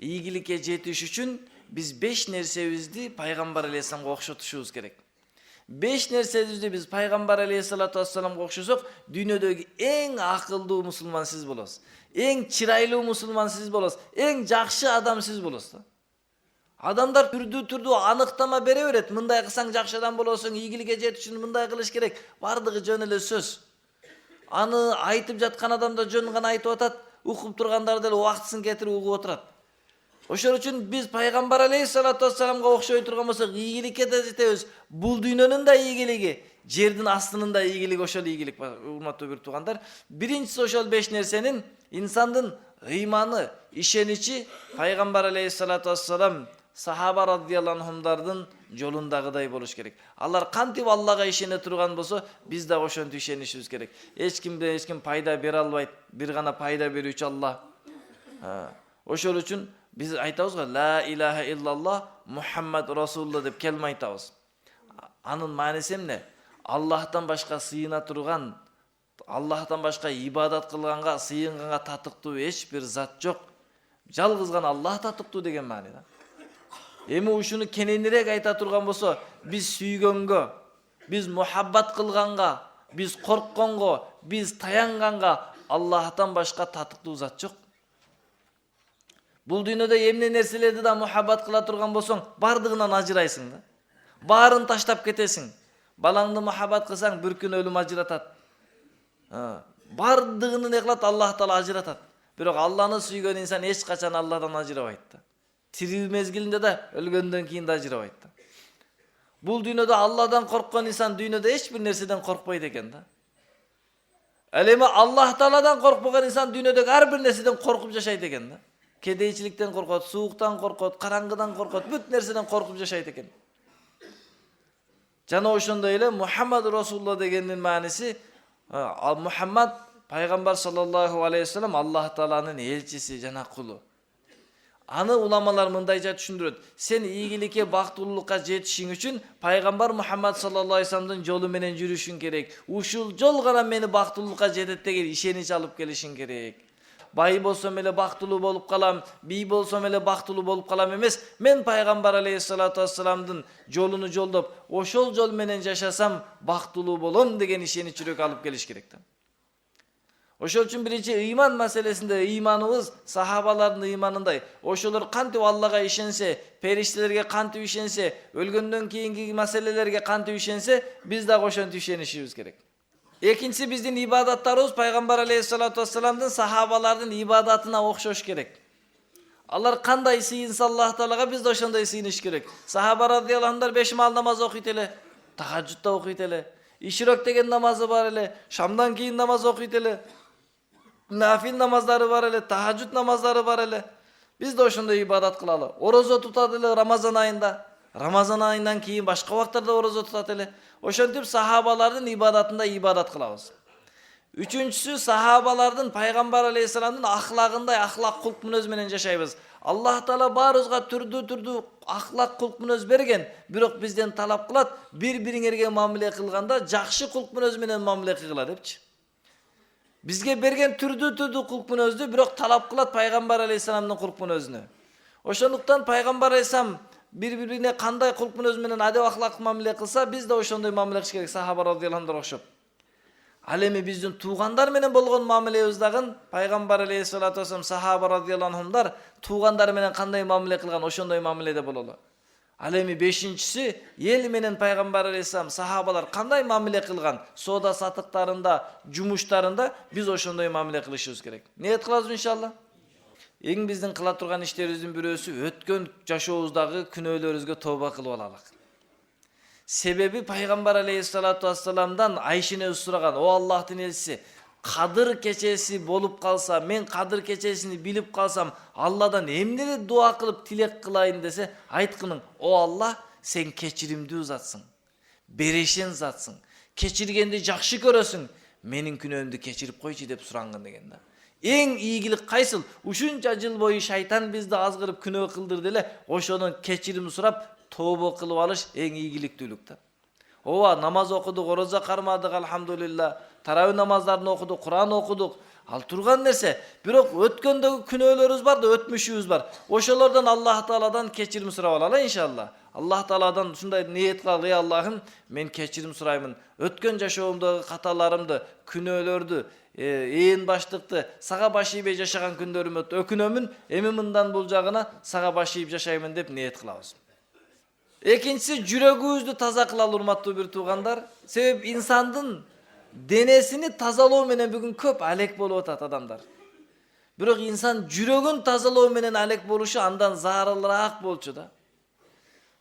ийгиликке жетиш үчүн биз 5 нерсебизди пайгамбар алейхиссаламга окшотушубуз керек. 5 нерсебизди биз пайгамбар алейхиссалату вассаламга окшосок, дүйнөдөгү эң акылдуу мусулман сиз болосуз. Эң чырайлуу мусулман сиз болосуз. Эң жакшы адам сиз болосуз. Адамдар түрдүү аныктама бере берет. Мындай кылсаң жакшы адам болосуң, ийгиликке жетиш үчүн мындай кылыш керек. Бардыгы жөн эле сөз. Аны айтып жаткан адам да жөн гана айтып атат, укуп тургандар деле убактысын кетирип угуп отурат. Ошол үчүн биз пайгамбар алейхиссалату вассаламга окшой турган болсок, ийгиликке да жетебиз. Бул дүйнөнүн да ийгилиги, жердин астынын да ийгилиги ошол ийгилик. Урматтуу бир туугандар, биринчиси ошол 5 нерсенин инсандын ыйманы, ишеничи пайгамбар алейхиссалату вассалам, сахаба радияллаху анхумдардын жолундагыдай болуш керек. Алар кантип Аллага ишене турган болсо, биз да ошентип ишенишибиз керек. Эч ким пайда бере албайт. Бир гана пайда берүүчү Алла. Ошол үчүн биз айтабыз го, ла илаха иллаллах Мухаммад расулулла деп келме айтабыз. Анын мааниси эмне? Аллахтан башка сыйына турган, Аллахтан башка ибадат кылганга, сыйынганга татыктуу эч бир зат жок. Жалгыз гана Аллах татыктуу деген маани да. Эми ушуну кененирээк айта турган болсо, биз сүйгөнгө, биз мухаббат кылганга, биз коркконго, биз таянганга Аллахтан башка татыктуу зат жок. Бул дүйнөдө эмне нерселерди да мухаббат кыла турган болсоң, бардыгынан ажырайсың да. Баарын таштап кетесиң. Балаңды мухаббат кылсаң, бир күн өлүм ажыратат. Бардыгын не кылат? Аллах таала ажыратат. Бирок Алланы сүйгөн инсан эч качан Алладан ажырабайт да. Тирүү мезгилинде да, өлгөндөн кийин да ажырабайт да. Бул дүйнөдө Алладан корккон инсан дүйнөдө эч бир нерседен коркпойт экен да. Ал эми Аллах тааладан коркпогон инсан дүйнөдөгү ар бир нерседен коркуп жашайт экен да. Кедейчиликтен коркот, сууктан коркот, караңгыдан коркот, бүт нерседен коркуп жашайт экен. Жана ошондой эле Мухаммад расулулла дегендин мааниси, Мухаммад пайгамбар саллаллаху алейхи вассалам Аллах тааланын элчиси жана кулу. Аны уламалар мындайча түшүндүрөт. Сен ийгиликке, бактылуулукка жетишиң үчүн пайгамбар Мухаммад саллаллаху алейхи вассаламдын жолу менен жүрүшүң керек. Ушул жол гана мени бактылуулукка жетет деген ишенич алып келишиң керек. Бай болсом эле бактылуу болуп калам, бий болсом эле бактылуу болуп калам эмес, мен пайгамбар алейхиссалату вассаламдын жолуну жолдоп, ошол жол менен жашасам бактылуу болом деген ишенич жүрөк алып келиш керек да. Ошол үчүн биринчи ыйман маселесинде ыйманыбыз сахабалардын ыйманындай. Ошолор кантип Аллага ишенсе, периштелерге кантип ишенсе, өлгөндөн кийинки маселелерге кантип ишенсе, биз дагы ошентип ишенишибиз керек. Экинчиси биздин ибадаттарыбыз пайгамбар алейхиссалату вассаламдын сахабалардын ибадатына окшош керек. Алар кандай сыйынса Аллах таалага, биз да ошондой сыйыныш керек. Сахаба радияллаху анхумдар 5 маал намаз окуйт эле, тахажжудда окуйт эле, ишрок деген намазы бар эле, шамдан кийин намаз окуйт эле, нафил намаздары бар эле, тахажжуд намаздары бар эле. Биз да ошондой ибадат кылалы. Орозо тутат эле Рамазан айында. Рамазан айынан кийин башка убактарда орозо тутат эле. Ошентип сахабалардын ибадатында ибадат кылабыз. Үчүнчүсү сахабалардын пайгамбар алейхиссаламдын ахлагындай ахлак кулк мүнөз менен жашайбыз. Аллах таала баарыбызга түрдүү ахлак кулк мүнөз берген, бирок бизден талап кылат, бириңерге мамиле кылганда жакшы кулк мүнөз менен мамиле кыла депчи. Бизге берген түрдүү кулк мүнөздү бирок талап кылат пайгамбар алейхиссаламдын кулк мүнөзүнө. Ошондуктан пайгамбар алейхиссалам бири-бирине кандай кулк мүнөз менен адеп ахлак мамиле кылса, биз да ошондой мамиле кылыш керек, сахаба радияллаху анхумдар окшоп. Ал эми биздин туугандар менен болгон мамилебиз дагы пайгамбар алейхиссалату вассалам, сахаба радияллаху анхумдар туугандар менен кандай мамиле кылган, ошондой мамиледе бололу. Ал эми бешинчиси, эл менен пайгамбар алейхиссалам, сахабалар кандай мамиле кылган, соода сатыктарында, жумуштарында биз ошондой мамиле кылышыбыз керек. Ниет кылабыз иншалла. Эң биздин кыла турган иштерибиздин бирөөсү өткөн жашообуздагы күнөөлөрүбүзгө тооба кылып алалык. Себеби пайгамбар алейхиссалату вассаламдан Айшенебиз сураган, о Аллахтын элчиси, кадыр кечеси болуп калса, мен кадыр кечесини билип калсам, Алладан эмне дуа кылып тилек кылайын десе, айткының, о Алла, сен кечиримдүү затсың, берешен затсың, кечиргенди жакшы көрөсүң, менин күнөөмдү кечирип койчу деп суранган деген да. Эң ийгилик кайсыл? Ушунча жыл бою шайтан бизди азгырып күнөө кылдырды эле, ошонун кечирим сурап, тооба кылып алыш эң ийгиликтүүлүк да. Ооба, намаз окудук, орозо кармадык, алхамдулилла. Тарауи намаздарын окудук, Куран окудук. Ал турган нерсе, бирок өткөндөгү күнөөлөрүбүз бар да өтмүшүбүз бар. Ошолордон Аллах Тааладан кечирим сурап алалы иншалла. Аллах Тааладан ушундай ниет кылалы, ey Аллахым, мен кечирим сураймын. Өткөн жашоомдогу каталарымды, күнөөлөрдү, ээн баштыкты, сага баш ийбей жашаган күндөрүмө өкүнөмүн, эми мындан бул жагына сага баш ийип жашаймын деп ниет кылабыз. Экинчиси, жүрөгүбүздү таза кылалы, урматтуу бир туугандар. Себеп инсандын денесini тазалоо менен бүгүн көп алек болуп атат адамдар. Бирок инсан жүрөгүн тазалоо менен алек болушу андан зарылыраак болчу да.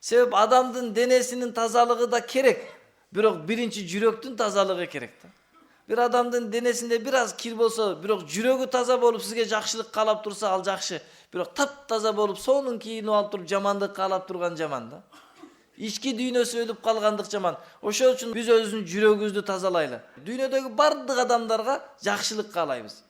Себеп адамдын денесинин тазалыгы да керек, бирок биринчи жүрөктүн тазалыгы керек да. Бир адамдын денесинде бир аз кир болсо, бирок жүрөгү таза болуп сизге жакшылык каалап турса, ал жакшы. Бирок таптаза болуп, сонун кийинип алып туруп жамандык каалап турган жаман да. Ички дүйнөсү өлүп калгандык жаман. Ошол үчүн биз өзүбүздүн жүрөгүбүздү тазалайлы. Дүйнөдөгү бардык адамдарга жакшылык каалайбыз.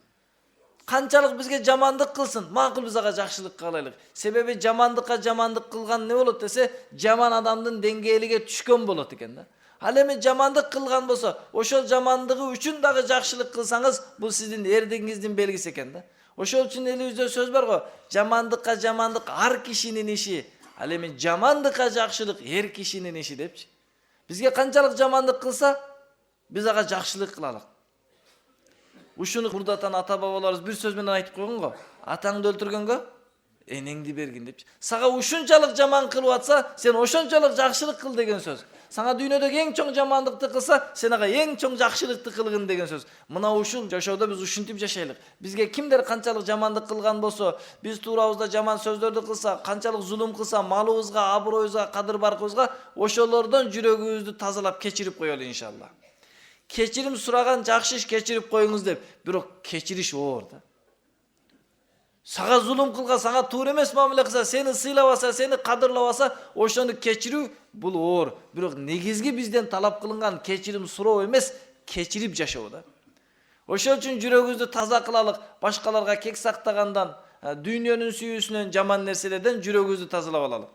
Канчалык бизге жамандык кылсын, макул биз ага жакшылык каалайлык. Себеби жамандыкка жамандык кылган не болот десе, жаман адамдын деңгээлиге түшкөн болот экен да. Ал эми жамандык кылган болсо, ошол жамандыгы үчүн дагы жакшылык кылсаңыз, бул сиздин эрдигиңиздин белгиси экен да. Ошол үчүн элибизде сөз бар го, жамандыкка жамандык ар кишинин иши. Ал эми жамандыкка жакшылык эр кишинин иши депчи. Бизге канчалык жамандык кылса, биз ага жакшылык кылалык. Ушуну мурдатан ата бабаларыбыз бир сөз менен айтып койгон го. Атаңды өлтүргөнгө энеңди бергин депчи. Сага ушунчалык жаман кылып атса, сен ошончолук жакшылык кыл деген сөз. Сага дүйнөдөгү эң чоң жамандыкты кылса, сен ага эң чоң жакшылыкты кылгын деген сөз. Мына ушул жашоодо биз ушинтип жашайлык. Бизге кимдер канчалык жамандык кылган болсо, биз туурабызда жаман сөздөрдү кылса, канчалык зулум кылса, малыбызга, аброюбузга, кадыр баркыбызга, ошолордон жүрөгүбүздү тазалап кечирип коелу иншалла. Кечирим сураган жакшы иш кечирип коюңуз деп, бирок кечириш оор да. Сага зулум кылган, сага туура эмес мамиле кылса, сени сыйлабаса, сени кадырлабаса, ошону кечирүү бул оор. Бирок негизги бизден талап кылынган кечирим суроо эмес, кечирип жашоо да. Ошол үчүн жүрөгүбүздү таза кылалык, башкаларга кек сактагандан, дүйнөнүн сүйүүсүнөн, жаман нерселерден жүрөгүбүздү тазалап алалык.